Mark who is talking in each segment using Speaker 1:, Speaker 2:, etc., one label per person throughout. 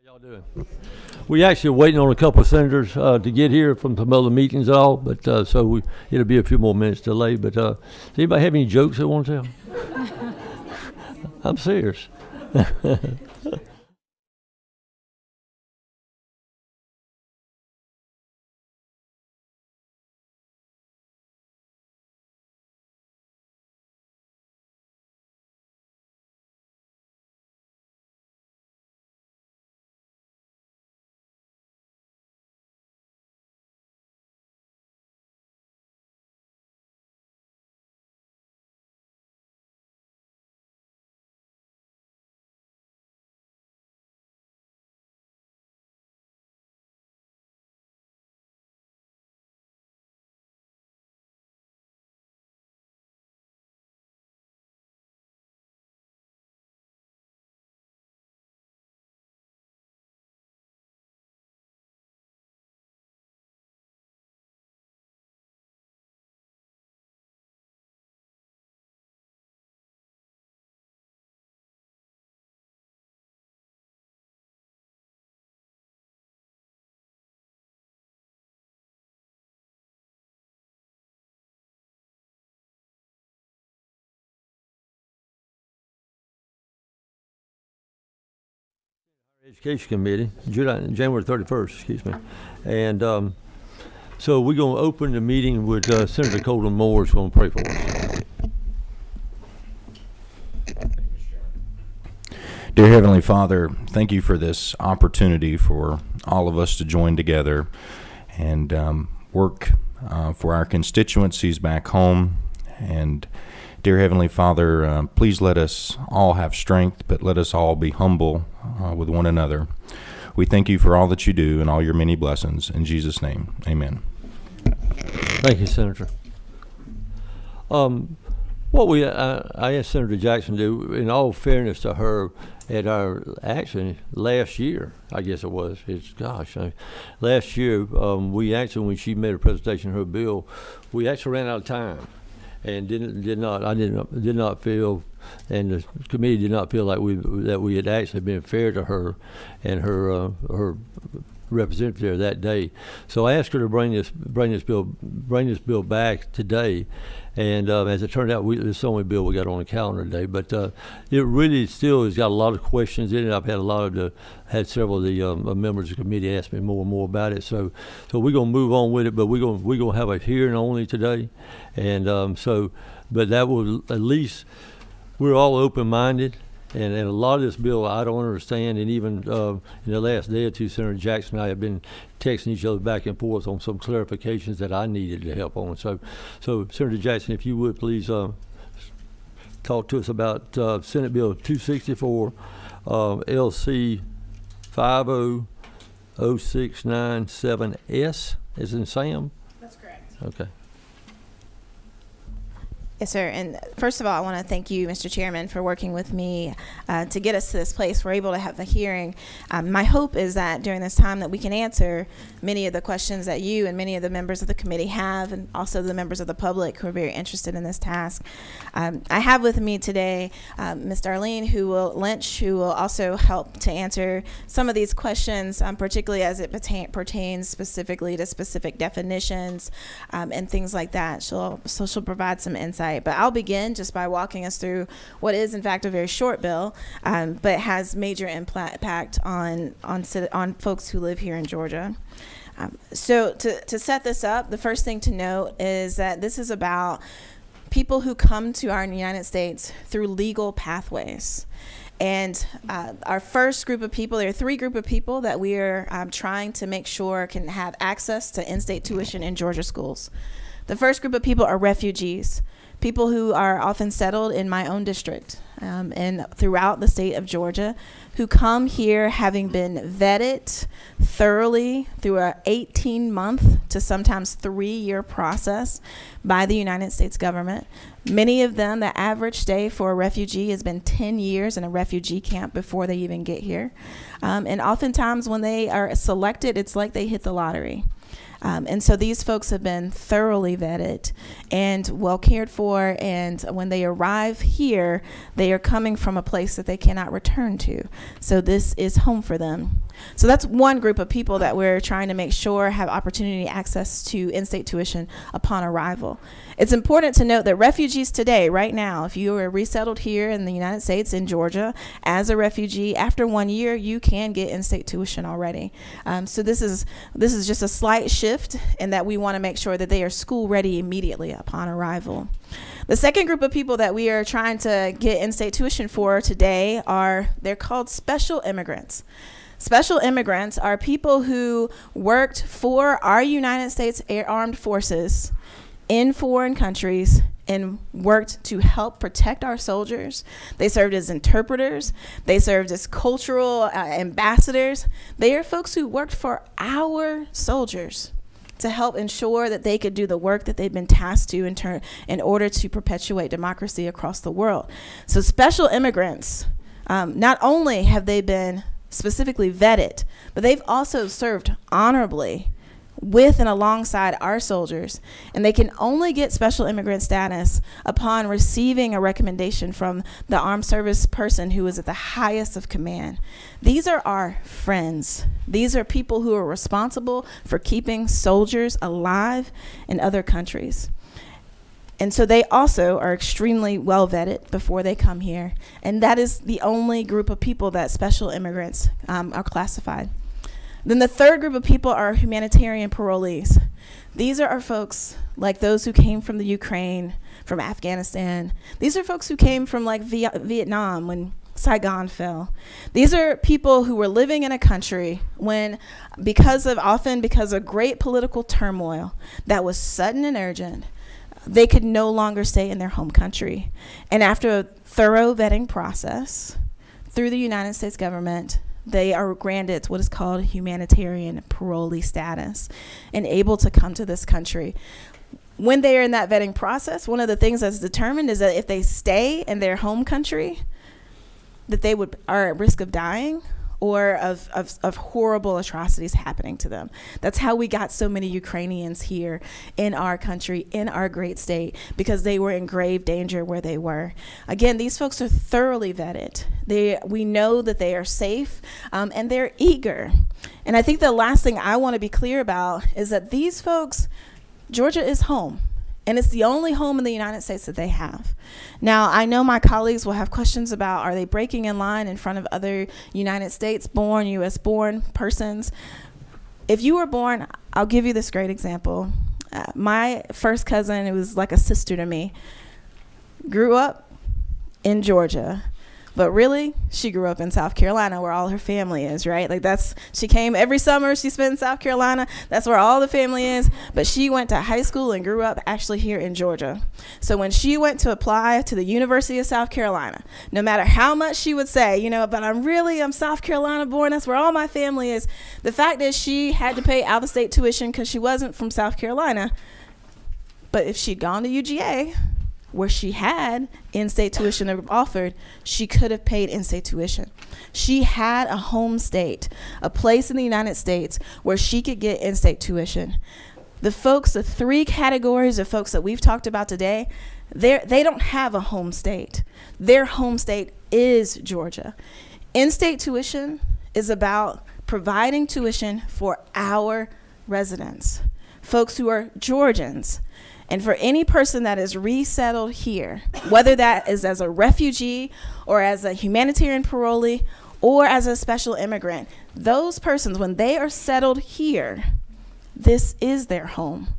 Speaker 1: Y'all doing? We actually are waiting on a couple of senators to get here from some other meetings and all, but it'll be a few more minutes delayed. But does anybody have any jokes they want to tell? I'm serious. Education Committee, January 31st, excuse me. And so we're going to open the meeting with Senator Colton Moore is going to pray for us.
Speaker 2: Dear Heavenly Father, thank you for this opportunity for all of us to join together and work for our constituencies back home. And dear Heavenly Father, please let us all have strength, but let us all be humble with one another. We thank you for all that you do and all your many blessings. In Jesus' name, amen.
Speaker 1: Thank you, Senator. I asked Senator Jackson to do, in all fairness to her, at our action last year, I guess it was. Last year we actually, when she made a presentation of her bill, we actually ran out of time, and did not feel, and the committee did not feel like we had actually been fair to her and her representative there that day. So I asked her to bring this bill back today, and as it turned out, it's the only bill we got on the calendar today. But it really still has got a lot of questions in it. I've had several of the members of the committee ask me more and more about it. So we're gonna move on with it, but we're gonna have a hearing only today, and but that will at least, we're all open-minded. And a lot of this bill I don't understand, and even in the last day or two, Senator Jackson and I have been texting each other back and forth on some clarifications that I needed to help on. So Senator Jackson, if you would please talk to us about Senate Bill 264, LC 500697S, as in Sam?
Speaker 3: That's correct.
Speaker 1: Okay.
Speaker 3: Yes, sir. And first of all, I want to thank you, Mr. Chairman, for working with me to get us to this place. We're able to have a hearing. My hope is that during this time that we can answer many of the questions that you and many of the members of the committee have, and also the members of the public who are very interested in this task. I have with me today Ms. Darlene Lynch, who will also help to answer some of these questions, particularly as it pertains specifically to specific definitions and things like that. She'll provide some insight. But I'll begin just by walking us through what is, in fact, a very short bill, but has major impact on folks who live here in Georgia. So to set this up, the first thing to note is that this is about people who come to our United States through legal pathways. And our first group of people, there are three groups of people that we are trying to make sure can have access to in-state tuition in Georgia schools. The first group of people are refugees, people who are often settled in my own district and throughout the state of Georgia, who come here having been vetted thoroughly through an 18-month to sometimes 3-year process by the United States government. Many of them, the average stay for a refugee has been 10 years in a refugee camp before they even get here. And oftentimes when they are selected, it's like they hit the lottery. And so these folks have been thoroughly vetted and well cared for. And when they arrive here, they are coming from a place that they cannot return to. So this is home for them. So that's one group of people that we're trying to make sure have opportunity access to in-state tuition upon arrival. It's important to note that refugees today, right now, if you are resettled here in the United States, in Georgia, as a refugee, after 1 year, you can get in-state tuition already. So this is just a slight shift in that we want to make sure that they are school ready immediately upon arrival. The second group of people that we are trying to get in-state tuition for today they're called special immigrants. Special immigrants are people who worked for our United States Armed Forces in foreign countries and worked to help protect our soldiers. They served as interpreters. They served as cultural ambassadors. They are folks who worked for our soldiers to help ensure that they could do the work that they've been tasked to in order to perpetuate democracy across the world. So special immigrants, not only have they been specifically vetted, but they've also served honorably with and alongside our soldiers, and they can only get special immigrant status upon receiving a recommendation from the armed service person who is at the highest of command. These are our friends. These are people who are responsible for keeping soldiers alive in other countries. And so they also are extremely well vetted before they come here. And that is the only group of people that special immigrants are classified. Then the third group of people are humanitarian parolees. These are our folks like those who came from the Ukraine, from Afghanistan. These are folks who came from like Vietnam when Saigon fell. These are people who were living in a country when, because of great political turmoil that was sudden and urgent, they could no longer stay in their home country. And after a thorough vetting process through the United States government, they are granted what is called humanitarian parolee status and able to come to this country. When they are in that vetting process, one of the things that's determined is that if they stay in their home country, that they are at risk of dying or of horrible atrocities happening to them. That's how we got so many Ukrainians here in our country, in our great state, because they were in grave danger where they were. Again, these folks are thoroughly vetted. We know that they are safe, and they're eager. And I think the last thing I want to be clear about is that these folks, Georgia is home. And it's the only home in the United States that they have. Now, I know my colleagues will have questions about, are they breaking in line in front of other United States born, U.S. born persons? If you were born, I'll give you this great example. My first cousin, who was like a sister to me, grew up in Georgia. But really, she grew up in South Carolina where all her family is, right? She came every summer, she spent in South Carolina. That's where all the family is. But she went to high school and grew up actually here in Georgia. So when she went to apply to the University of South Carolina, no matter how much she would say, but I'm South Carolina born, that's where all my family is. The fact is she had to pay out-of-state tuition because she wasn't from South Carolina. But if she'd gone to UGA, where she had in-state tuition offered, she could have paid in-state tuition. She had a home state, a place in the United States where she could get in-state tuition. The three categories of folks that we've talked about today, they don't have a home state. Their home state is Georgia. In-state tuition is about providing tuition for our residents, folks who are Georgians. And for any person that is resettled here, whether that is as a refugee or as a humanitarian parolee or as a special immigrant, those persons, when they are settled here, this is their home.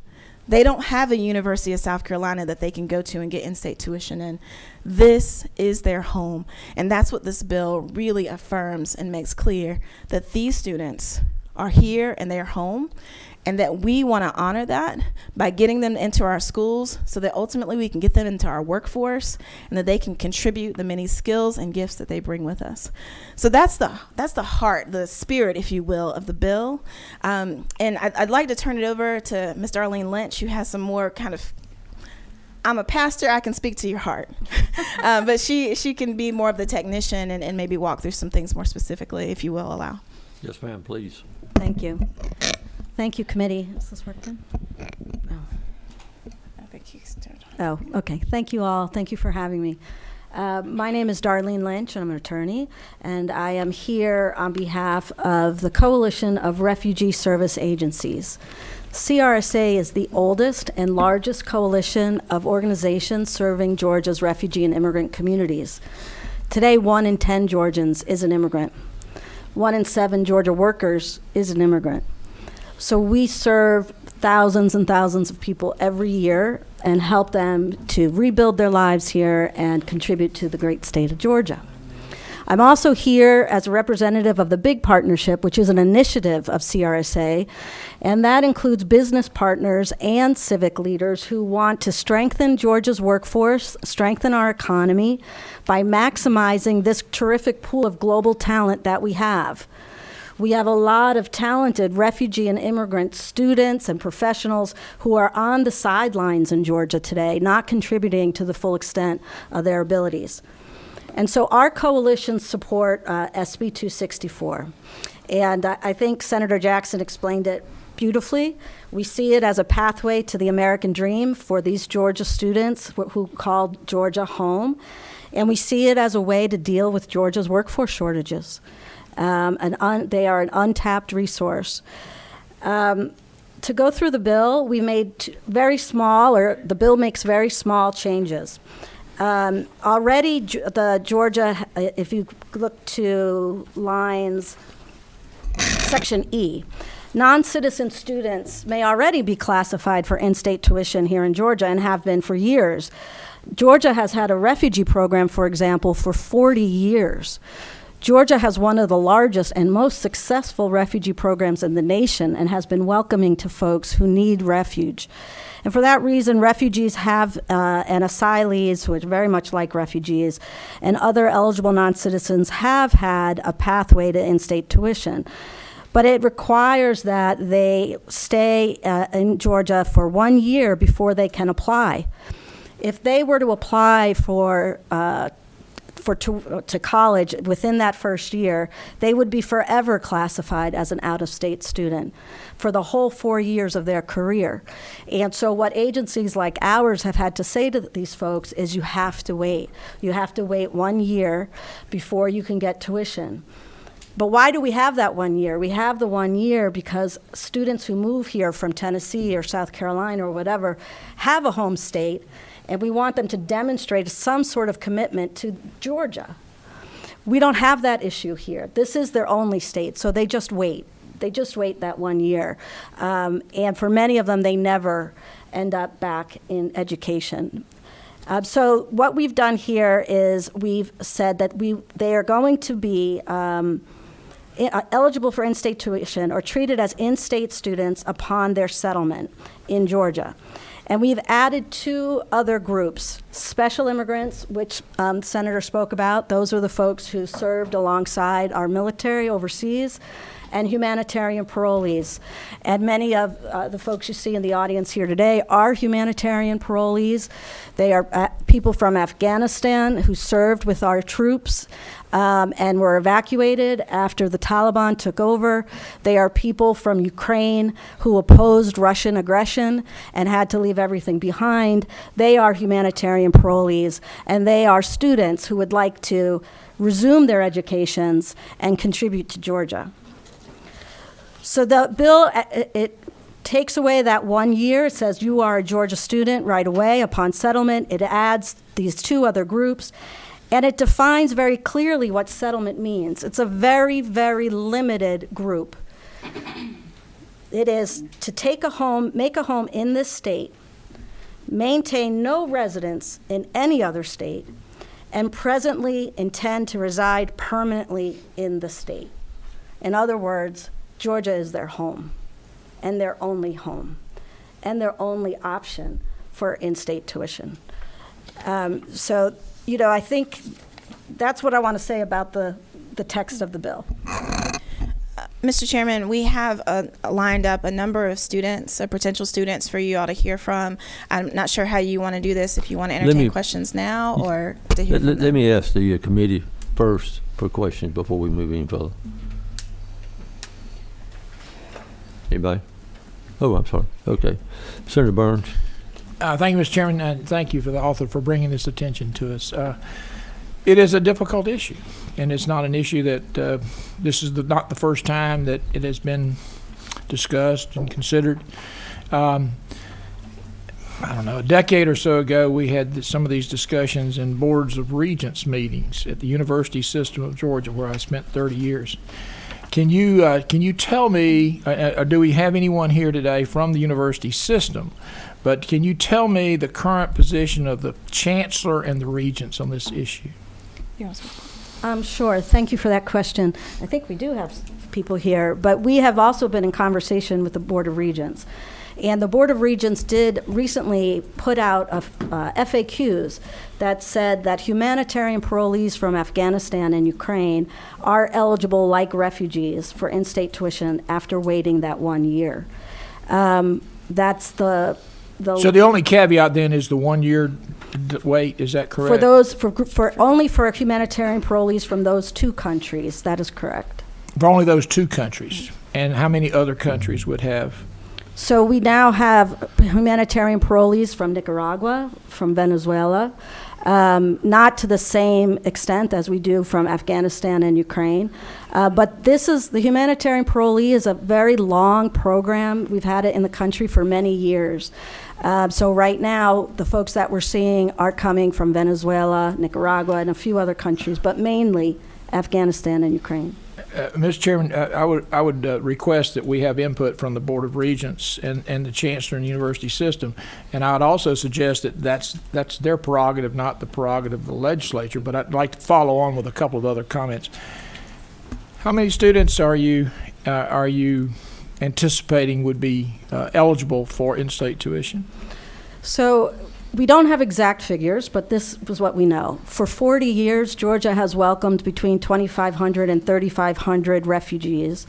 Speaker 3: They don't have a University of South Carolina that they can go to and get in-state tuition in. This is their home. And that's what this bill really affirms and makes clear, that these students are here and they're home. And that we want to honor that by getting them into our schools so that ultimately we can get them into our workforce and that they can contribute the many skills and gifts that they bring with us. So that's the heart, the spirit, if you will, of the bill. And I'd like to turn it over to Ms. Darlene Lynch, who has some more I'm a pastor, I can speak to your heart. But she can be more of the technician and maybe walk through some things more specifically, if you will allow.
Speaker 1: Yes, ma'am, please.
Speaker 4: Thank you. Thank you, committee. Is this working?
Speaker 3: I think you started.
Speaker 4: Oh, okay. Thank you all. Thank you for having me. My name is Darlene Lynch, and I'm an attorney, and I am here on behalf of the Coalition of Refugee Service Agencies. CRSA is the oldest and largest coalition of organizations serving Georgia's refugee and immigrant communities. Today, 1 in 10 Georgians is an immigrant. 1 in 7 Georgia workers is an immigrant. So we serve thousands and thousands of people every year and help them to rebuild their lives here and contribute to the great state of Georgia. I'm also here as a representative of the Big Partnership, which is an initiative of CRSA, and that includes business partners and civic leaders who want to strengthen Georgia's workforce, strengthen our economy by maximizing this terrific pool of global talent that we have. We have a lot of talented refugee and immigrant students and professionals who are on the sidelines in Georgia today, not contributing to the full extent of their abilities. And so our coalitions support SB 264. And I think Senator Jackson explained it beautifully. We see it as a pathway to the American dream for these Georgia students who call Georgia home. And we see it as a way to deal with Georgia's workforce shortages. They are an untapped resource. To go through the bill, we made the bill makes very small changes. Already, the Georgia, if you look to section E, non-citizen students may already be classified for in-state tuition here in Georgia and have been for years. Georgia has had a refugee program, for example, for 40 years. Georgia has one of the largest and most successful refugee programs in the nation and has been welcoming to folks who need refuge. And for that reason, refugees have, and asylees, who are very much like refugees, and other eligible non-citizens have had a pathway to in-state tuition. But it requires that they stay in Georgia for 1 year before they can apply. If they were to apply to college within that first year, they would be forever classified as an out-of-state student for the whole 4 years of their career. And so what agencies like ours have had to say to these folks is you have to wait. You have to wait 1 year before you can get tuition. But why do we have that 1 year? We have the 1 year because students who move here from Tennessee or South Carolina or whatever have a home state, and we want them to demonstrate some sort of commitment to Georgia. We don't have that issue here. This is their only state, so they just wait. They just wait that 1 year. And for many of them, they never end up back in education. So what we've done here is we've said that they are going to be eligible for in-state tuition or treated as in-state students upon their settlement in Georgia. And we've added 2 other groups, special immigrants, which the Senator spoke about. Those are the folks who served alongside our military overseas, and humanitarian parolees. And many of the folks you see in the audience here today are humanitarian parolees. They are people from Afghanistan who served with our troops and were evacuated after the Taliban took over. They are people from Ukraine who opposed Russian aggression and had to leave everything behind. They are humanitarian parolees, and they are students who would like to resume their educations and contribute to Georgia. So the bill, it takes away that 1 year. It says you are a Georgia student right away upon settlement. It adds these 2 other groups, and it defines very clearly what settlement means. It's a very, very limited group. It is to make a home in this state, maintain no residence in any other state, and presently intend to reside permanently in the state. In other words, Georgia is their home, and their only home, and their only option for in-state tuition. So, I think that's what I want to say about the text of the bill.
Speaker 3: Mr. Chairman, we have lined up a number of students, potential students for you all to hear from. I'm not sure how you want to do this, if you want to entertain questions now or to hear from them.
Speaker 1: Let me ask the committee first for questions before we move any further. Anybody? Oh, I'm sorry. Okay. Senator Burns.
Speaker 5: Thank you, Mr. Chairman, and thank you for the author for bringing this attention to us. It is a difficult issue, and it's not an issue that this is not the first time that it has been discussed and considered. I don't know, a decade or so ago, we had some of these discussions in boards of regents meetings at the University System of Georgia, where I spent 30 years. Can you tell me, do we have anyone here today from the university system? But can you tell me the current position of the chancellor and the regents on this issue?
Speaker 4: Sure. Thank you for that question. I think we do have people here, but we have also been in conversation with the Board of Regents. And the Board of Regents did recently put out FAQs that said that humanitarian parolees from Afghanistan and Ukraine are eligible, like refugees, for in-state tuition after waiting that 1 year. That's the
Speaker 5: So the only caveat then is the 1 year wait, is that correct?
Speaker 4: for those for only for humanitarian parolees from those two countries. That is correct.
Speaker 5: For only those two countries. And how many other countries would have?
Speaker 4: So we now have humanitarian parolees from Nicaragua, from Venezuela, not to the same extent as we do from Afghanistan and Ukraine. But the humanitarian parolee is a very long program. We've had it in the country for many years. So right now, the folks that we're seeing are coming from Venezuela, Nicaragua, and a few other countries, but mainly Afghanistan and Ukraine.
Speaker 5: Mr. Chairman, I would request that we have input from the Board of Regents and the Chancellor and the university system. And I would also suggest that that's their prerogative, not the prerogative of the legislature. But I'd like to follow on with a couple of other comments. How many students are you anticipating would be eligible for in-state tuition?
Speaker 4: So we don't have exact figures, but this was what we know. For 40 years, Georgia has welcomed between 2,500 and 3,500 refugees.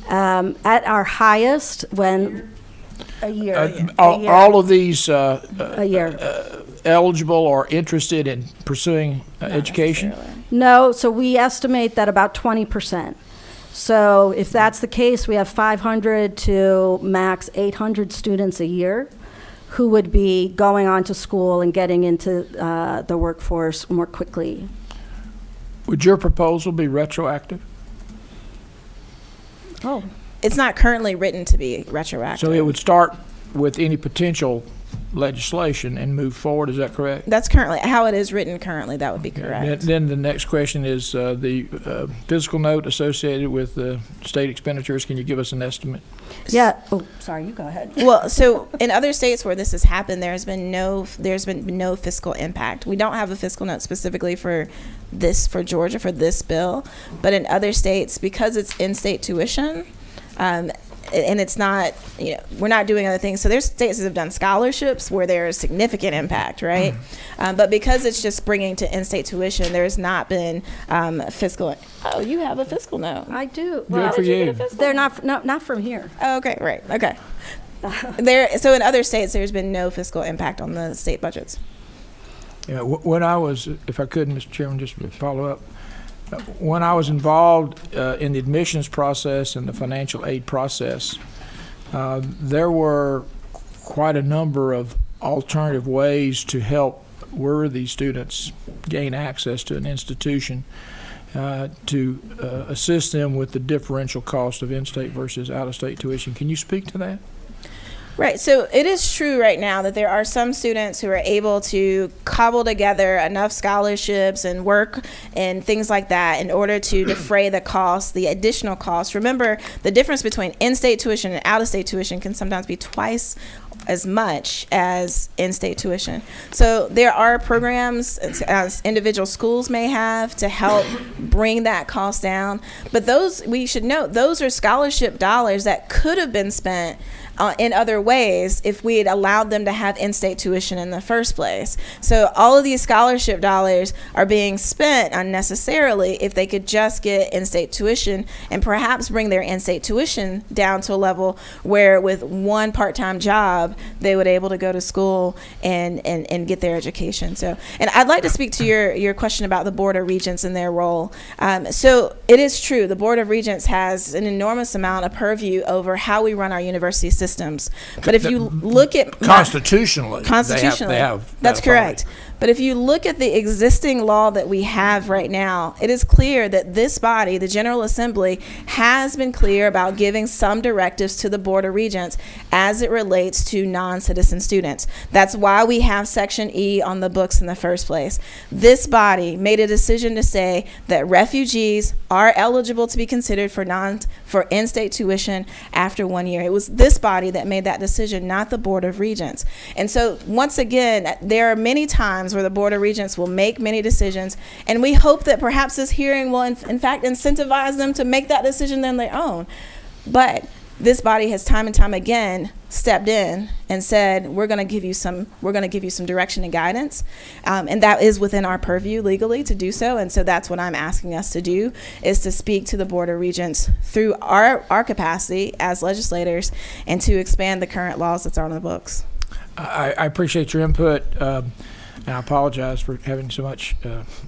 Speaker 4: At our highest, when a year,
Speaker 5: all of these
Speaker 4: a year.
Speaker 5: Eligible or interested in pursuing education?
Speaker 4: No, so we estimate that about 20%. So if that's the case, we have 500 to max 800 students a year who would be going on to school and getting into the workforce more quickly.
Speaker 5: Would your proposal be retroactive?
Speaker 4: Oh.
Speaker 3: It's not currently written to be retroactive.
Speaker 5: So it would start with any potential legislation and move forward, is that correct?
Speaker 3: That's currently how it is written currently. That would be correct.
Speaker 5: Then the next question is the fiscal note associated with the state expenditures. Can you give us an estimate?
Speaker 4: Yeah. Oh, sorry. You go ahead.
Speaker 3: Well, so in other states where this has happened, there's been no fiscal impact. We don't have a fiscal note specifically for Georgia for this bill, but in other states, because it's in-state tuition, and it's not, we're not doing other things. So there's states that have done scholarships where there's significant impact, right? But because it's just bringing to in-state tuition, there's not been fiscal. Oh, you have a fiscal note.
Speaker 4: I do.
Speaker 5: Good for you.
Speaker 4: They're not from here.
Speaker 3: Oh, okay, right, okay. So in other states, there's been no fiscal impact on the state budgets.
Speaker 5: Yeah, when I was, if I could, Mr. Chairman, just follow up. When I was involved in the admissions process and the financial aid process, there were quite a number of alternative ways to help worthy students gain access to an institution to assist them with the differential cost of in-state versus out-of-state tuition. Can you speak to that?
Speaker 3: Right. So it is true right now that there are some students who are able to cobble together enough scholarships and work and things like that in order to defray the cost, the additional cost. Remember, the difference between in-state tuition and out-of-state tuition can sometimes be twice as much as in-state tuition. So there are programs as individual schools may have to help bring that cost down. But those, we should note, those are scholarship dollars that could have been spent in other ways if we had allowed them to have in-state tuition in the first place. So all of these scholarship dollars are being spent unnecessarily if they could just get in-state tuition and perhaps bring their in-state tuition down to a level where with one part-time job they would able to go to school and get their education. So, and I'd like to speak to your question about the Board of Regents and their role. So it is true, the Board of Regents has an enormous amount of purview over how we run our university systems. But if you look at
Speaker 5: Constitutionally,
Speaker 3: Constitutionally,
Speaker 5: they have
Speaker 3: that's
Speaker 5: that authority.
Speaker 3: correct. But if you look at the existing law that we have right now, it is clear that this body, the General Assembly, has been clear about giving some directives to the Board of Regents as it relates to non-citizen students. That's why we have Section E on the books in the first place. This body made a decision to say that refugees are eligible to be considered for in-state tuition after 1 year. It was this body that made that decision, not the Board of Regents. And so, once again, there are many times where the Board of Regents will make many decisions, and we hope that perhaps this hearing will in fact incentivize them to make that decision on their own. But this body has time and time again stepped in and said, we're going to give you some direction and guidance, and that is within our purview legally to do so. And so that's what I'm asking us to do, is to speak to the Board of Regents through our capacity as legislators and to expand the current laws that's on the books.
Speaker 5: I appreciate your input, and I apologize for having so much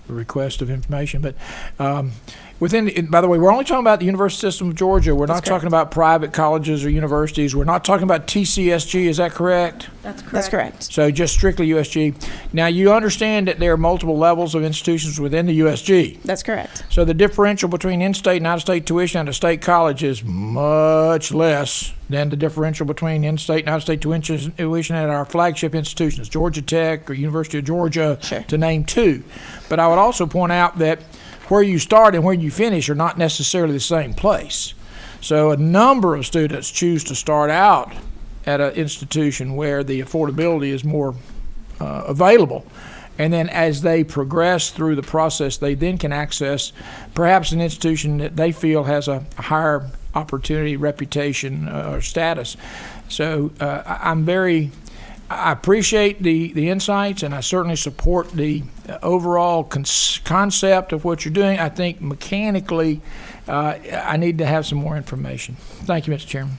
Speaker 5: request of information. But by the way, we're only talking about the University System of Georgia. We're not talking about private colleges or universities. We're not talking about TCSG. Is that correct?
Speaker 4: That's correct.
Speaker 3: That's correct.
Speaker 5: So just strictly USG. Now, you understand that there are multiple levels of institutions within the USG.
Speaker 3: That's correct.
Speaker 5: So the differential between in-state and out-of-state tuition at a state college is much less than the differential between in-state and out-of-state tuition at our flagship institutions, Georgia Tech or University of Georgia,
Speaker 3: Sure.
Speaker 5: to name two. But I would also point out that where you start and where you finish are not necessarily the same place. So a number of students choose to start out at an institution where the affordability is more available. And then as they progress through the process, they then can access perhaps an institution that they feel has a higher opportunity, reputation, or status. So I appreciate the insights, and I certainly support the overall concept of what you're doing. I think mechanically I need to have some more information. Thank you, Mr. Chairman.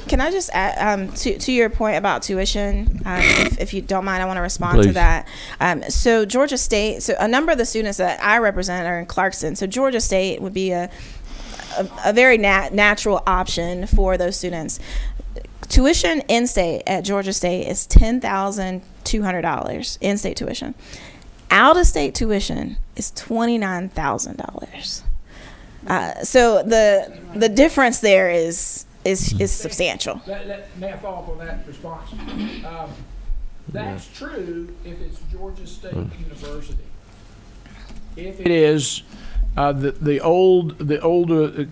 Speaker 3: Can I just add to your point about tuition, if you don't mind, I want to respond
Speaker 1: Please.
Speaker 3: to that. So Georgia State, so a number of the students that I represent are in Clarkston. So Georgia State would be a very natural option for those students. Tuition in-state at Georgia State is $10,200 in-state tuition. Out-of-state tuition is $29,000. So the difference there is substantial.
Speaker 5: May I follow up on that response? That's true if it's Georgia State University. If it is the old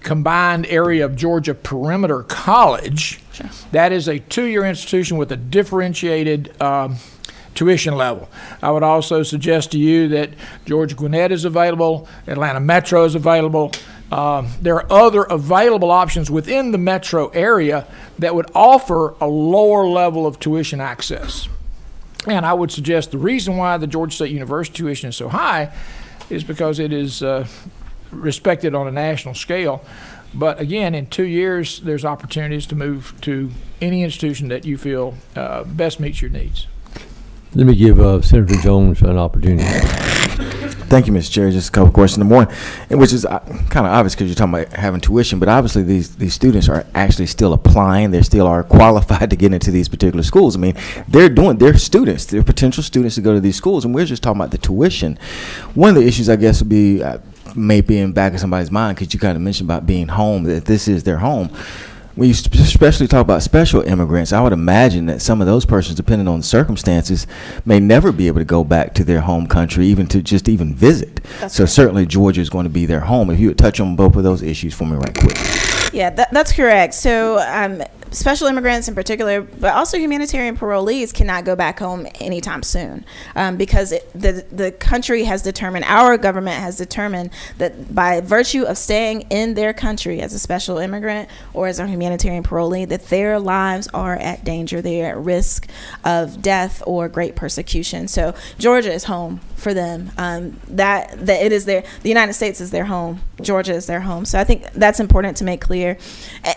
Speaker 5: combined area of Georgia Perimeter College,
Speaker 3: Sure.
Speaker 5: that is a 2-year institution with a differentiated tuition level. I would also suggest to you that Georgia Gwinnett is available, Atlanta Metro is available. There are other available options within the metro area that would offer a lower level of tuition access. And I would suggest the reason why the Georgia State University tuition is so high is because it is respected on a national scale. But again, in 2 years, there's opportunities to move to any institution that you feel best meets your needs.
Speaker 1: Let me give Senator Jones an opportunity.
Speaker 6: Thank you, Mr. Chair. Just a couple questions. Number one, and which is kind of obvious because you're talking about having tuition, but obviously these students are actually still applying. They still are qualified to get into these particular schools. I mean, they're students. They're potential students to go to these schools, and we're just talking about the tuition. One of the issues, I guess, would be maybe in the back of somebody's mind, because you kind of mentioned about being home, that this is their home. When you especially talk about special immigrants, I would imagine that some of those persons, depending on the circumstances, may never be able to go back to their home country, even to just even visit. So certainly Georgia is going to be their home. If you would touch on both of those issues for me right quick.
Speaker 3: Yeah, that's correct. So special immigrants in particular, but also humanitarian parolees cannot go back home anytime soon because the country has determined, our government has determined that by virtue of staying in their country as a special immigrant or as a humanitarian parolee, that their lives are at danger. They are at risk of death or great persecution. So Georgia is home for them. That it is the United States is their home. Georgia is their home. So I think that's important to make clear.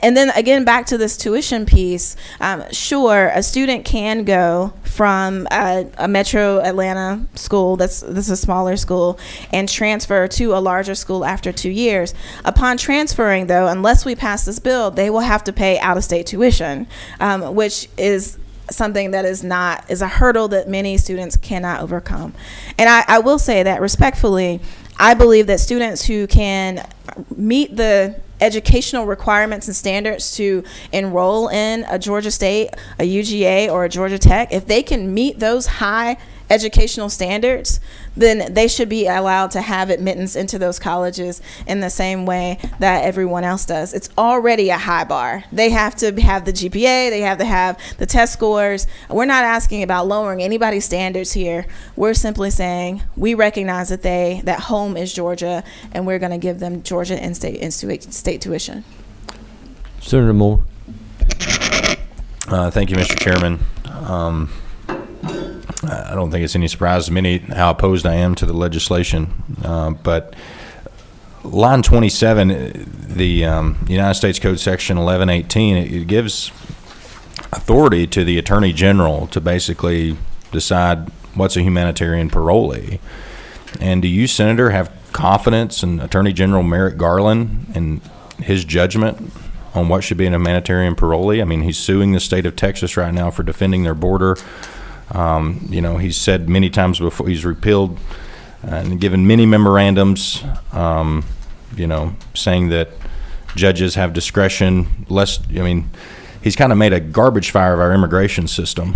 Speaker 3: And then again, back to this tuition tuition piece, sure, a student can go from a metro Atlanta school, this is a smaller school, and transfer to a larger school after 2 years. Upon transferring, though, unless we pass this bill, they will have to pay out-of-state tuition, which is something that is a hurdle that many students cannot overcome. And I will say that respectfully, I believe that students who can meet the educational requirements and standards to enroll in a Georgia State, a UGA, or a Georgia Tech, if they can meet those high educational standards, then they should be allowed to have admittance into those colleges in the same way that everyone else does. It's already a high bar. They have to have the GPA, they have to have the test scores. We're not asking about lowering anybody's standards here. We're simply saying we recognize that home is Georgia, and we're going to give them Georgia in-state tuition.
Speaker 1: Senator Moore.
Speaker 2: Thank you, Mr. Chairman. I don't think it's any surprise to many how opposed I am to the legislation, but line 27, the United States Code section 1118, it gives authority to the Attorney General to basically decide what's a humanitarian parolee. And do you, Senator, have confidence in Attorney General Merrick Garland and his judgment on what should be an humanitarian parolee? I mean, he's suing the state of Texas right now for defending their border. He's said many times before, he's repealed and given many memorandums, saying that judges have discretion. He's kind of made a garbage fire of our immigration system.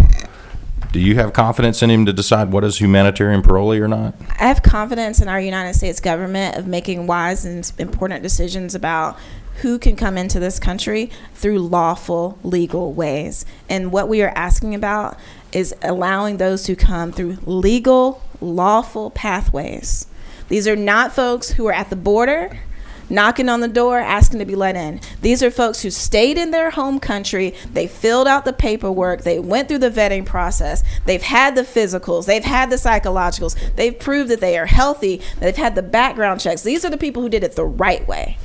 Speaker 2: Do you have confidence in him to decide what is humanitarian parolee or not?
Speaker 3: I have confidence in our United States government of making wise and important decisions about who can come into this country through lawful, legal ways. And what we are asking about is allowing those who come through legal, lawful pathways. These are not folks who are at the border knocking on the door asking to be let in. These are folks who stayed in their home country, they filled out the paperwork, they went through the vetting process, they've had the physicals, they've had the psychologicals, they've proved that they are healthy, they've had the background checks. These are the people who did it the right way,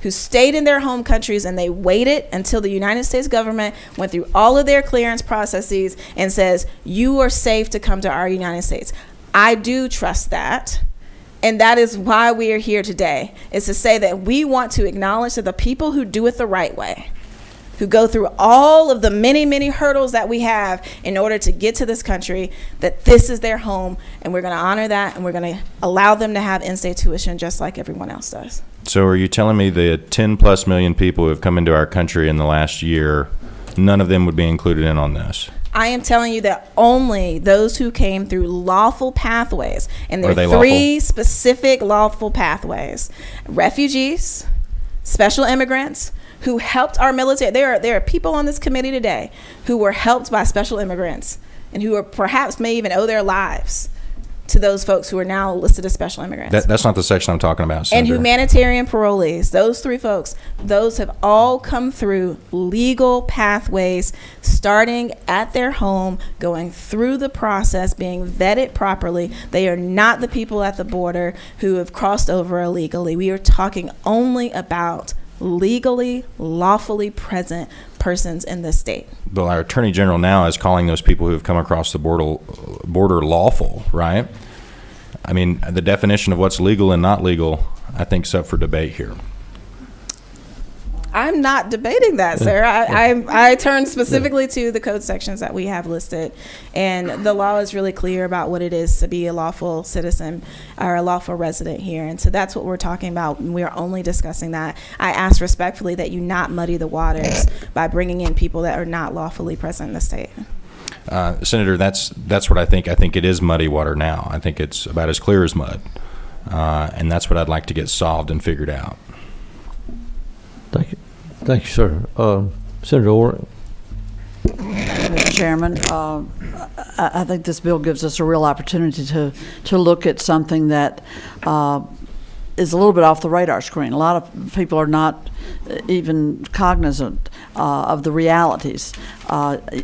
Speaker 3: who stayed in their home countries, and they waited until the United States government went through all of their clearance processes and says, you are safe to come to our United States. I do trust that. And that is why we are here today, is to say that we want to acknowledge that the people who do it the right way, who go through all of the many, many hurdles that we have in order to get to this country, that this is their home, and we're going to honor that, and we're going to allow them to have in-state tuition just like everyone else does.
Speaker 2: So are you telling me the 10 plus million people who have come into our country in the last year, none of them would be included in on this?
Speaker 3: I am telling you that only those who came through lawful pathways, and there
Speaker 2: Are they
Speaker 3: are three
Speaker 2: lawful?
Speaker 3: specific lawful pathways: refugees, special immigrants who helped our military. There are people on this committee today who were helped by special immigrants and who are perhaps may even owe their lives to those folks who are now listed as special immigrants.
Speaker 2: That's not the section I'm talking about, Senator.
Speaker 3: And humanitarian parolees, those three folks, those have all come through legal pathways, starting at their home, going through the process, being vetted properly. They are not the people at the border who have crossed over illegally. We are talking only about legally, lawfully present persons in this state.
Speaker 2: Well, our Attorney General now is calling those people who have come across the border lawful, right? I mean, the definition of what's legal and not legal, I think, is up for debate here.
Speaker 3: I'm not debating that, sir. I turned specifically to the code sections that we have listed, and the law is really clear about what it is to be a lawful citizen or a lawful resident here, and so that's what we're talking about. We are only discussing that. I ask respectfully that you not muddy the waters by bringing in people that are not lawfully present in the state.
Speaker 2: Senator, that's what I think. I think it is muddy water now. I think it's about as clear as mud, and that's what I'd like to get solved and figured out.
Speaker 1: Thank you, sir. Senator Orr.
Speaker 7: Mr. Chairman, I think this bill gives us a real opportunity to look at something that is a little bit off the radar screen. A lot of people are not even cognizant of the realities.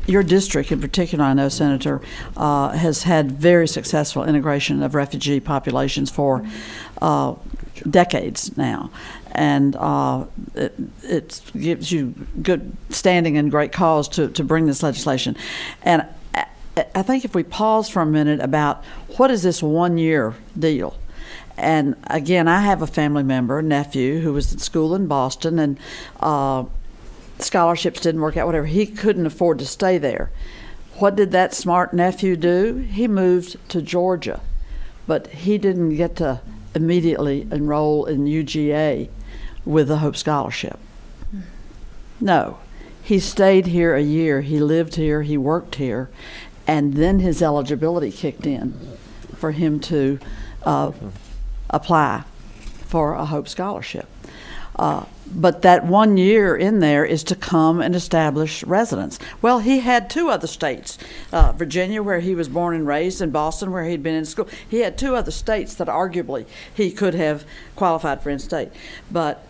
Speaker 7: Your district in particular, I know, Senator, has had very successful integration of refugee populations for decades now. and it gives you good standing and great cause to bring this legislation. And I think if we pause for a minute about what is this 1 year deal. And again, I have a family member, nephew, who was at school in Boston, and scholarships didn't work out, whatever. He couldn't afford to stay there. What did that smart nephew do? He moved to Georgia, but he didn't get to immediately enroll in UGA with the Hope Scholarship. No, he stayed here a year. He lived here, he worked here, and then his eligibility kicked in for him to apply for a Hope Scholarship. But that 1 year in there is to come and establish residence. Well, he had two other states, Virginia, where he was born and raised, and Boston, where he'd been in school. He had two other states that arguably he could have qualified for in-state. But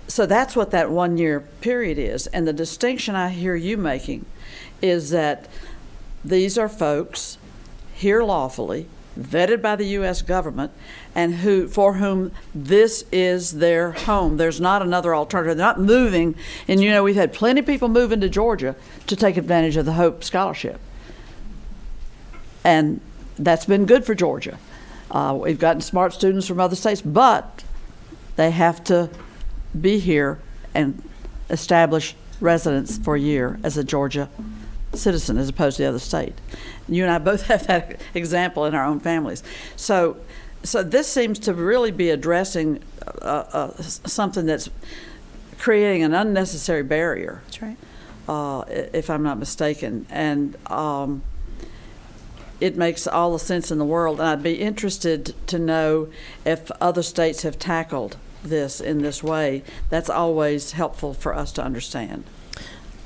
Speaker 7: so that's what that 1 year period is. And the distinction I hear you making is that these are folks here lawfully, vetted by the U.S. government, and for whom this is their home. There's not another alternative. They're not moving. And, we've had plenty of people move into Georgia to take advantage of the Hope Scholarship. And that's been good for Georgia. We've gotten smart students from other states, but they have to be here and establish residence for a year as a Georgia citizen as opposed to the other state. You and I both have that example in our own families. So this seems to really be addressing something that's creating an unnecessary barrier.
Speaker 3: That's right.
Speaker 7: If I'm not mistaken. And it makes all the sense in the world. And I'd be interested to know if other states have tackled this in this way. That's always helpful for us to understand.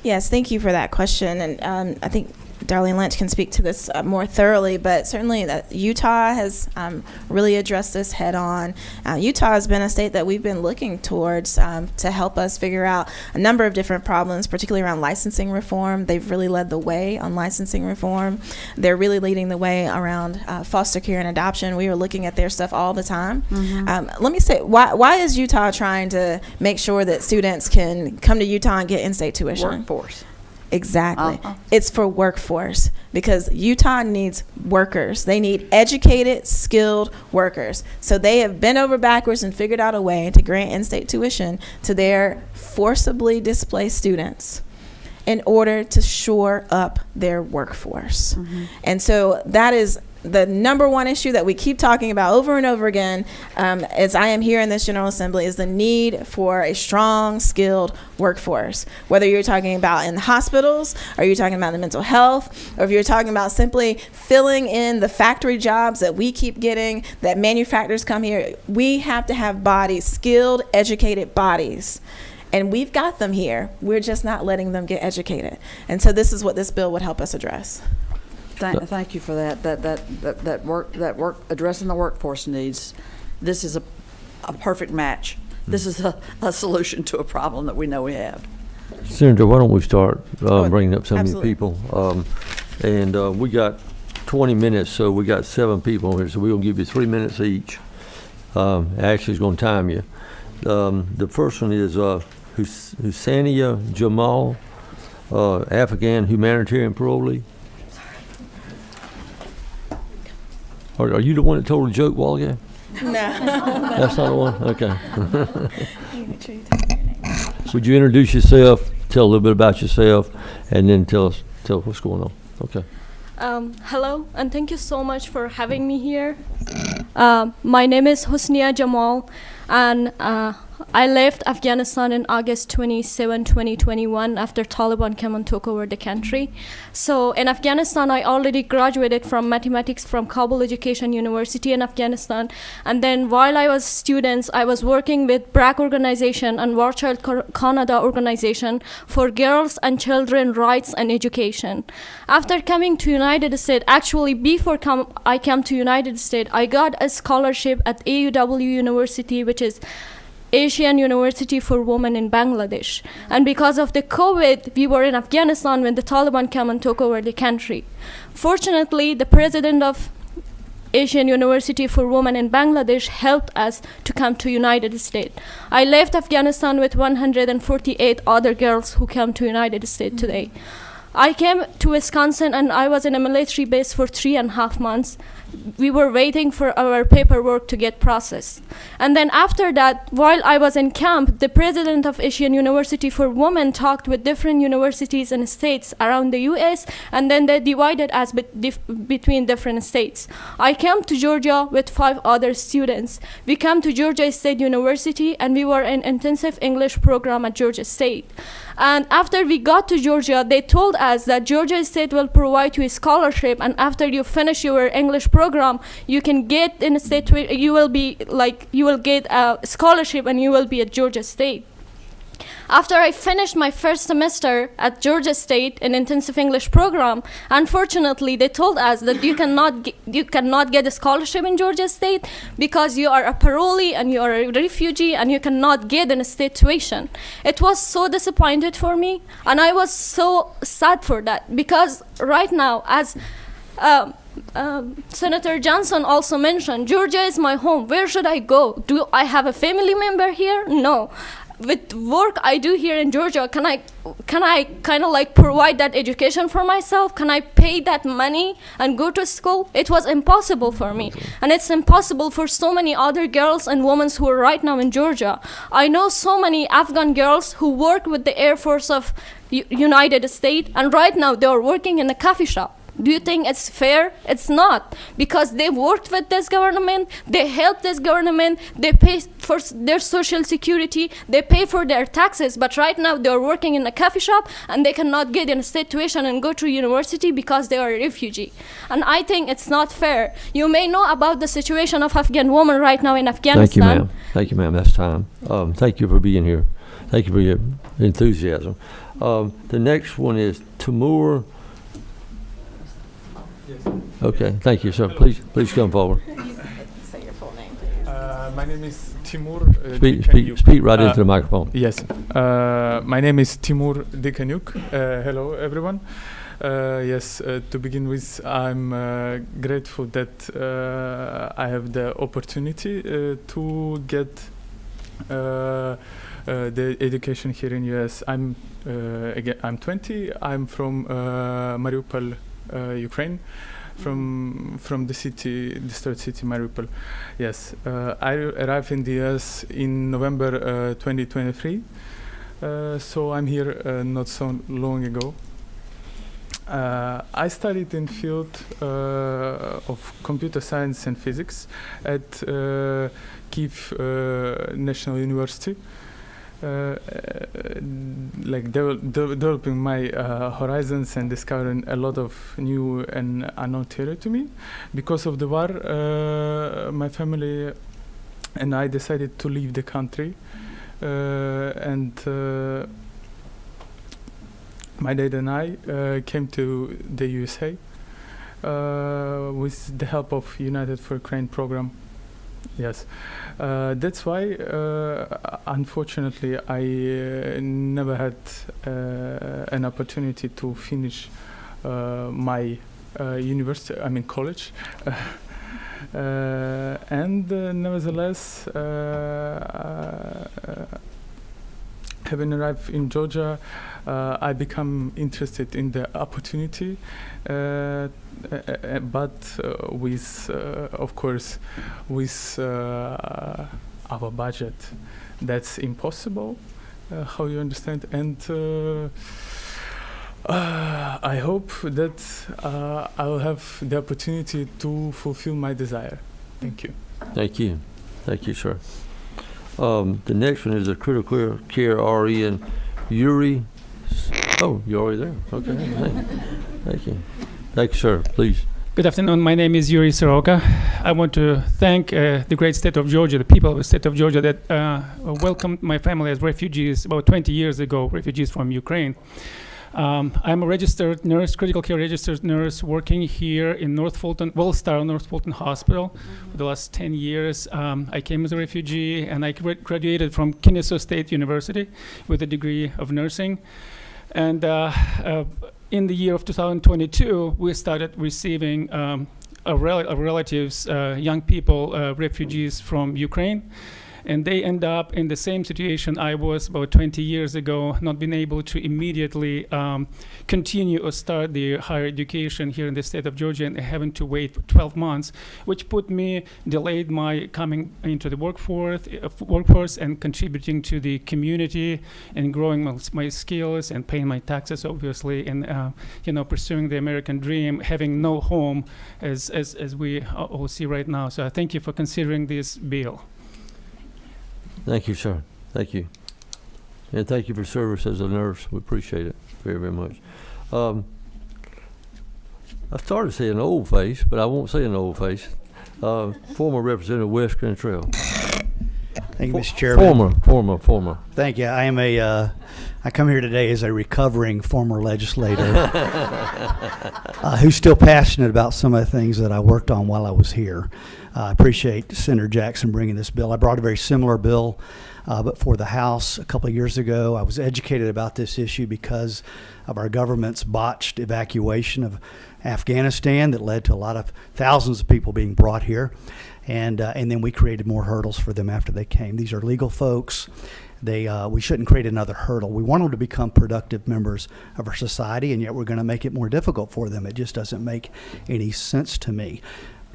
Speaker 3: Yes, thank you for that question. And I think Darlene Lynch can speak to this more thoroughly, but certainly that Utah has really addressed this head on. Utah has been a state that we've been looking towards to help us figure out a number of different problems, particularly around licensing reform. They've really led the way on licensing reform. They're really leading the way around foster care and adoption. We are looking at their stuff all the time. Mm-hmm. Let me say, why is Utah trying to make sure that students can come to Utah and get in-state tuition?
Speaker 7: Workforce.
Speaker 3: Exactly. It's for workforce because Utah needs workers. They need educated, skilled workers. So they have bent over backwards and figured out a way to grant in-state tuition to their forcibly displaced students in order to shore up their workforce. Mm-hmm. And so that is the number one issue that we keep talking about over and over again as I am here in this General Assembly is the need for a strong, skilled workforce. Whether you're talking about in hospitals, or you're talking about in mental health, or if you're talking about simply filling in the factory jobs that we keep getting, that manufacturers come here, we have to have bodies, skilled, educated bodies. And we've got them here. We're just not letting them get educated. And so this is what this bill would help us address.
Speaker 7: Thank you for that work addressing the workforce needs. This is a perfect match. This is a solution to a problem that we know we have.
Speaker 1: Senator, why don't we start bringing up some
Speaker 3: absolutely.
Speaker 1: of the people? We got 20 minutes, so we got 7 people here, so we're going to give you 3 minutes each. Ashley's going to time you. The first one is Husania Jamal, Afghan humanitarian parolee. Are you the one that told a joke a while ago?
Speaker 3: No.
Speaker 1: That's not the one? Okay. Would you introduce yourself, tell a little bit about yourself, and then tell us what's going on? Okay.
Speaker 8: Hello, and thank you so much for having me here. My name is Husnia Jamal, and I left Afghanistan in August 27, 2021 after Taliban came and took over the country. So in Afghanistan, I already graduated from mathematics from Kabul Education University in Afghanistan. And then while I was students, I was working with BRAC organization and War Child Canada organization for girls and children rights and education. After coming to United States, actually before I came to United States, I got a scholarship at AUW University, which is Asian University for Women in Bangladesh. And because of the COVID, we were in Afghanistan when the Taliban came and took over the country. Fortunately, the president of Asian University for Women in Bangladesh helped us to come to United States. I left Afghanistan with 148 other girls who come to United States today. I came to Wisconsin and I was in a military base for 3.5 months. We were waiting for our paperwork to get processed. And then after that, while I was in camp, the president of Asian University for Women talked with different universities and states around the US, and then they divided us between different states. I came to Georgia with 5 other students. We came to Georgia State University and we were in intensive English program at Georgia State. And after we got to Georgia, they told us that Georgia State will provide you a scholarship, and after you finish your English program, you can get in a state where you will get a scholarship and you will be at Georgia State. After I finished my first semester at Georgia State in intensive English program, unfortunately they told us that you cannot get a scholarship in Georgia State because you are a parolee and you are a refugee and you cannot get in a state tuition. It was so disappointed for me, and I was so sad for that, because right now, as Senator Johnson also mentioned, Georgia is my home. Where should I go? Do I have a family member here? No. With work I do here in Georgia, can I kind of like provide that education for myself? Can I pay that money and go to school? It was impossible for me, and it's impossible for so many other girls and women who are right now in Georgia. I know so many Afghan girls who work with the Air Force of United States, and right now they are working in a coffee shop. Do you think it's fair? It's not, because they worked with this government, they helped this government, they pay for their social security, they pay for their taxes, but right now they're working in a coffee shop and they cannot get in a state tuition and go to university because they are a refugee. And I think it's not fair. You may know about the situation of Afghan women right now in Afghanistan.
Speaker 1: Thank you, ma'am. Thank you, ma'am. That's time. Thank you for being here. Thank you for your enthusiasm. The next one is Timur. Okay, thank you, sir. Please come forward.
Speaker 3: Say your full name.
Speaker 9: My name is Timur.
Speaker 1: Speak right into the microphone.
Speaker 9: Yes. My name is Timur Dikanyuk. Hello, everyone. Yes, to begin with, I'm grateful that I have the opportunity to get the education here in US. I'm 20. I'm from Mariupol, Ukraine, from the city, the third city, Mariupol. Yes, I arrived in the US in November 2023, so I'm here not so long ago. I studied in field of computer science and physics at Kyiv National University. Like developing my horizons and discovering a lot of new and unknown territory to me. Because of the war, my family and I decided to leave the country, and my dad and I came to the USA with the help of United for Ukraine program. Yes, that's why, unfortunately, I never had an opportunity to finish my university, college. And nevertheless, having arrived in Georgia, I become interested in the opportunity, but with, of course, with our budget, that's impossible. How you understand? And I hope that I will have the opportunity to fulfill my desire. Thank you.
Speaker 1: Thank you. Thank you, sir. The next one is a critical care RE and Yuri. Oh, you're already there. Okay. Thank you. Thank you, sir. Please.
Speaker 10: Good afternoon. My name is Yuri Soroka. I want to thank the great state of Georgia, the people of the state of Georgia that welcomed my family as refugees about 20 years ago, refugees from Ukraine. I'm a registered nurse, critical care registered nurse, working here in North Fulton, Wellstar North Fulton Hospital for the last 10 years. I came as a refugee, and I graduated from Kennesaw State University with a degree of nursing. And in the year of 2022, we started receiving relatives, young people, refugees from Ukraine. And they end up in the same situation I was about 20 years ago, not being able to immediately continue or start their higher education here in the state of Georgia, and having to wait for 12 months, which delayed my coming into the workforce and contributing to the community and growing my skills and paying my taxes, obviously, and pursuing the American dream, having no home, as we all see right now. So I thank you for considering this bill.
Speaker 1: Thank you, sir. Thank you. And thank you for service as a nurse. We appreciate it very, very much. I started to say an old face, but I won't say an old face. Former Representative Wes Cantrell.
Speaker 11: Thank you, Mr. Chairman.
Speaker 1: Former.
Speaker 11: Thank you. I am I come here today as a recovering former legislator who's still passionate about some of the things that I worked on while I was here. I appreciate Senator Jackson bringing this bill. I brought a very similar bill, but for the House a couple of years ago. I was educated about this issue because of our government's botched evacuation of Afghanistan that led to a lot of thousands of people being brought here. And then we created more hurdles for them after they came. These are legal folks. We shouldn't create another hurdle. We want them to become productive members of our society, and yet we're going to make it more difficult for them. It just doesn't make any sense to me.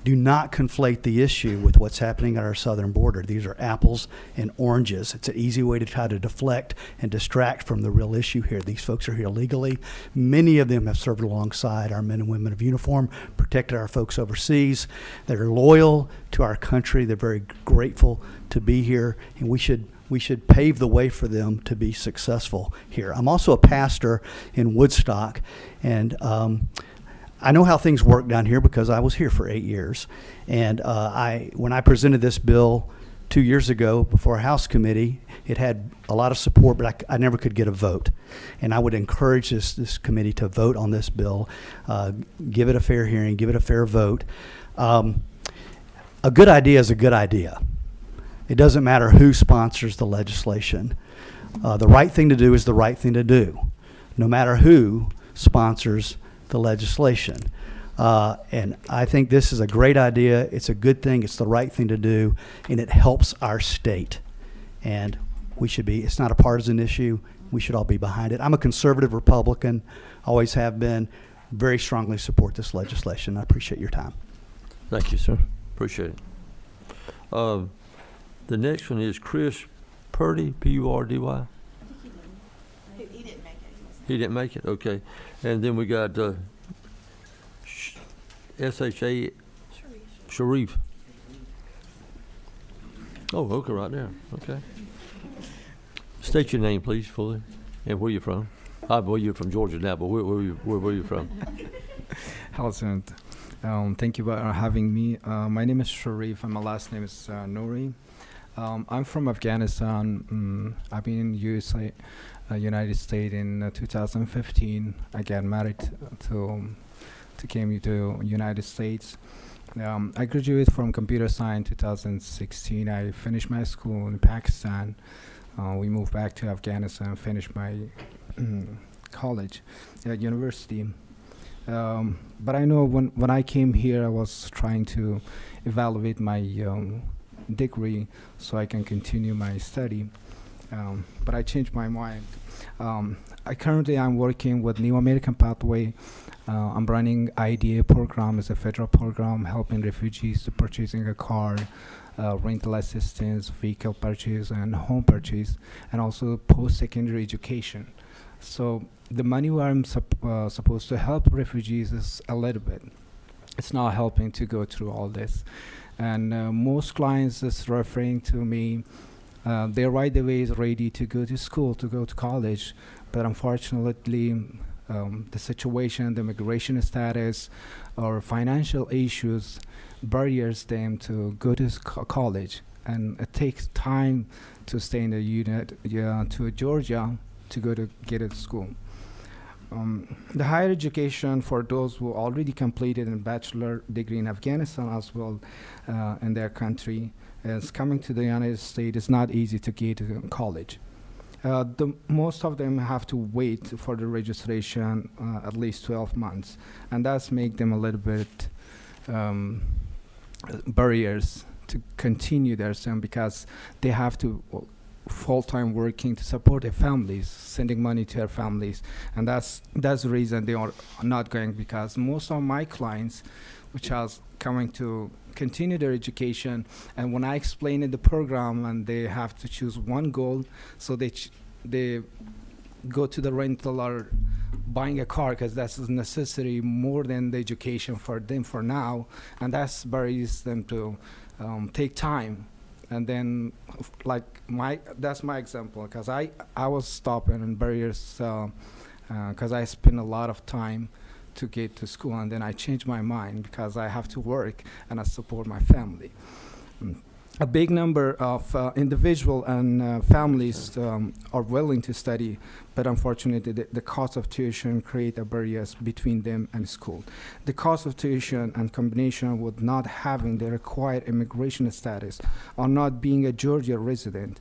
Speaker 11: Do not conflate the issue with what's happening at our southern border. These are apples and oranges. It's an easy way to try to deflect and distract from the real issue here. These folks are here legally. Many of them have served alongside our men and women of uniform, protected our folks overseas. They're loyal to our country. They're very grateful to be here, and we should pave the way for them to be successful here. I'm also a pastor in Woodstock, and I know how things work down here because I was here for 8 years. And when I presented this bill 2 years ago before a House committee, it had a lot of support, but I never could get a vote. And I would encourage this committee to vote on this bill, give it a fair hearing, give it a fair vote. A good idea is a good idea. It doesn't matter who sponsors the legislation. The right thing to do is the right thing to do, no matter who sponsors the legislation. And I think this is a great idea. It's a good thing. It's the right thing to do, and it helps our state. And it's not a partisan issue. We should all be behind it. I'm a conservative Republican, always have been, very strongly support this legislation. I appreciate your time.
Speaker 1: Thank you, sir. Appreciate it. The next one is Chris Purdy, P-U-R-D-Y. He didn't make it, okay. And then we got S-H-A Sharif. Oh, okay, right there, okay. State your name, please, fully, and where you're from. Well, you're from Georgia now, but where were you from?
Speaker 12: Hello, Senator. Thank you for having me. My name is Sharif, and my last name is Nouri. I'm from Afghanistan. I've been in USA. United States in 2015. I got married to came to United States. I graduated from computer science 2016. I finished my school in Pakistan. We moved back to Afghanistan, finished my college at university. But I know when I came here, I was trying to evaluate my degree so I can continue my study. But I changed my mind. I'm working with New American Pathway. I'm running IDA program as a federal program, helping refugees to purchasing a car, rental assistance, vehicle purchase, and home purchase, and also post-secondary education. So the money where I'm supposed to help refugees is a little bit. It's not helping to go through all this. And most clients is referring to me. They're right away ready to go to school, to go to college, but unfortunately, the situation, the migration status, or financial issues barriers them to go to college, and it takes time to stay in the unit to Georgia to go to get to school. The higher education for those who already completed a bachelor degree in Afghanistan as well in their country, as coming to the United States, it's not easy to get to college. Most of them have to wait for the registration at least 12 months, and that's make them a little bit barriers to continue their study because they have to full-time working to support their families, sending money to their families, and that's the reason they are not going, because most of my clients which are coming to continue their education, and when I explain in the program and they have to choose one goal, so they go to the rental or buying a car because that's a necessity more than the education for them for now, and that's barriers them to take time. And then that's my example, because I was stopping in barriers because I spent a lot of time to get to school, and then I changed my mind because I have to work and I support my family. A big number of individual and families are willing to study, but unfortunately the cost of tuition create a barriers between them and school. The cost of tuition and combination with not having the required immigration status or not being a Georgia resident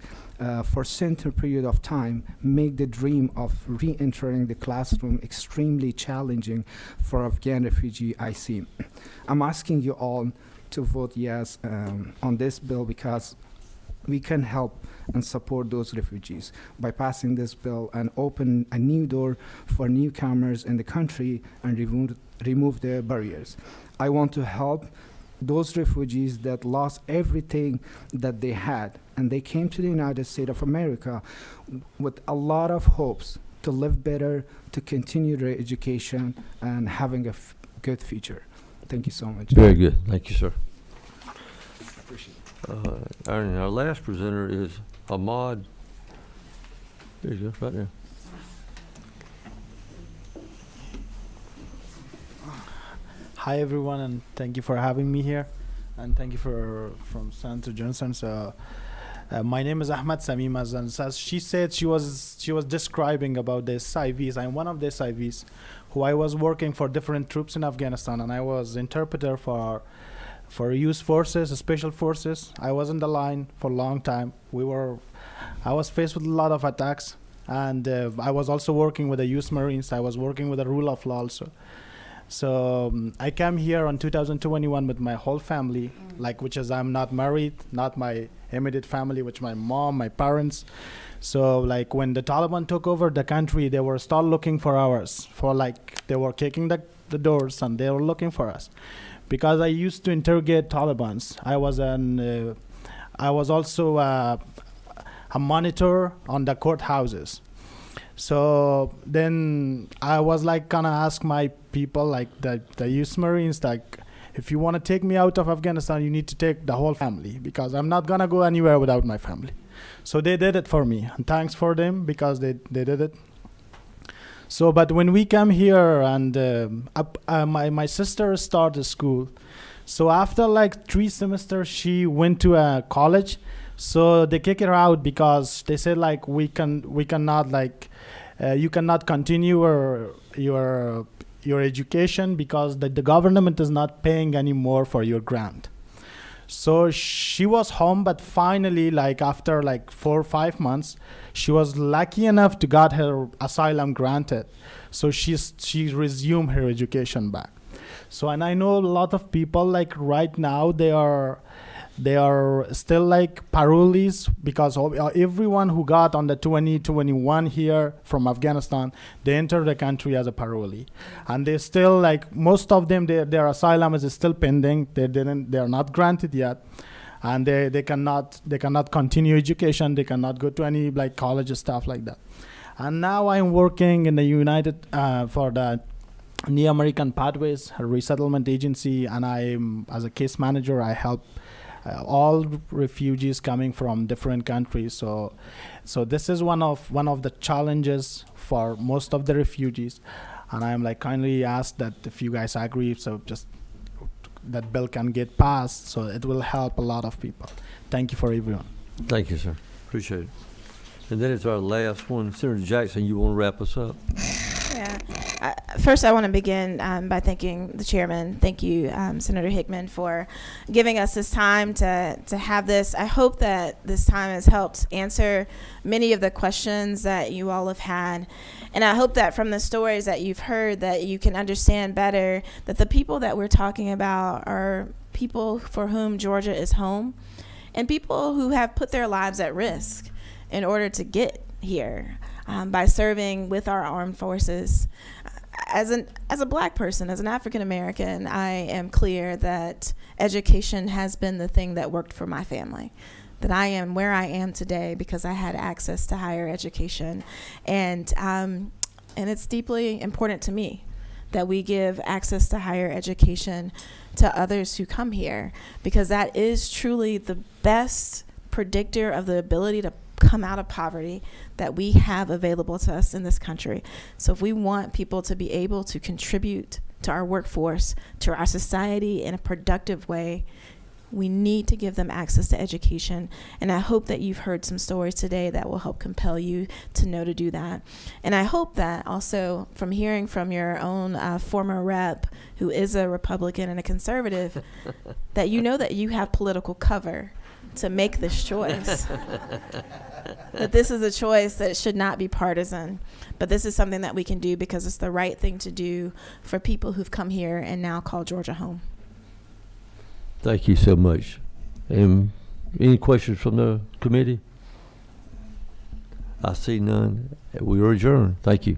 Speaker 12: for certain period of time make the dream of re-entering the classroom extremely challenging for Afghan refugee I see. I'm asking you all to vote yes on this bill, because we can help and support those refugees by passing this bill and open a new door for newcomers in the country and remove the barriers. I want to help those refugees that lost everything that they had, and they came to the United States of America with a lot of hopes to live better, to continue their education, and having a good future. Thank you so much.
Speaker 1: Very good. Thank you, sir.
Speaker 12: Appreciate it.
Speaker 1: Our last presenter is Ahmad. There you go, right there.
Speaker 13: Hi everyone, and thank you for having me here, and thank you from Senator Johnson. So, my name is Ahmad Samim, and as she said, she was describing about the SIVs. I'm one of the SIVs who I was working for different troops in Afghanistan, and I was interpreter for youth forces, special forces. I was in the line for a long time. I was faced with a lot of attacks, and I was also working with the youth Marines. I was working with the rule of law also. So I came here in 2021 with my whole family, which is I'm not married, not my immediate family, which my mom, my parents. So when the Taliban took over the country, they were start looking for ours, they were kicking the doors and they were looking for us. Because I used to interrogate Talibans. I was also a monitor on the courthouses. So then I was gonna ask my people, the youth Marines, if you want to take me out of Afghanistan, you need to take the whole family, because I'm not gonna go anywhere without my family. So they did it for me, and thanks for them, because they did it. So, but when we come here and my sister started school, so after 3 semesters, she went to a college. So they kick her out because they said we cannot you cannot continue your education because the government is not paying anymore for your grant. So she was home, but finally, after 4 or 5 months, she was lucky enough to got her asylum granted. So she resumed her education back. So, and I know a lot of people right now they are still parolees, because everyone who got on the 2021 here from Afghanistan, they entered the country as a parolee, and they still most of them their asylum is still pending. They are not granted yet, and they cannot continue education. They cannot go to any college stuff like that. And now I'm working in the United for the New American Pathways, a resettlement agency, and I'm as a case manager. I help all refugees coming from different countries. So this is one of the challenges for most of the refugees, and I'm kindly ask that if you guys agree, so just that bill can get passed, so it will help a lot of people. Thank you for everyone.
Speaker 1: Thank you, sir. Appreciate it. And then it's our last one. Senator Jackson, you want to wrap us up?
Speaker 3: Yeah. First, I want to begin by thanking the chairman. Thank you, Senator Hickman, for giving us this time to have this. I hope that this time has helped answer many of the questions that you all have had. And I hope that from the stories that you've heard that you can understand better that the people that we're talking about are people for whom Georgia is home and people who have put their lives at risk in order to get here by serving with our armed forces. As a black person, as an African American, I am clear that education has been the thing that worked for my family. That I am where I am today because I had access to higher education, and it's deeply important to me that we give access to higher education to others who come here, because that is truly the best predictor of the ability to come out of poverty that we have available to us in this country. So if we want people to be able to contribute to our workforce, to our society in a productive way, we need to give them access to education. And I hope that you've heard some stories today that will help compel you to know to do that. And I hope that also from hearing from your own former rep, who is a Republican and a conservative, that you know that you have political cover to make this choice. That this is a choice that should not be partisan, but this is something that we can do because it's the right thing to do for people who've come here and now call Georgia home.
Speaker 1: Thank you so much. Any questions from the committee? I see none. We are adjourned. Thank you.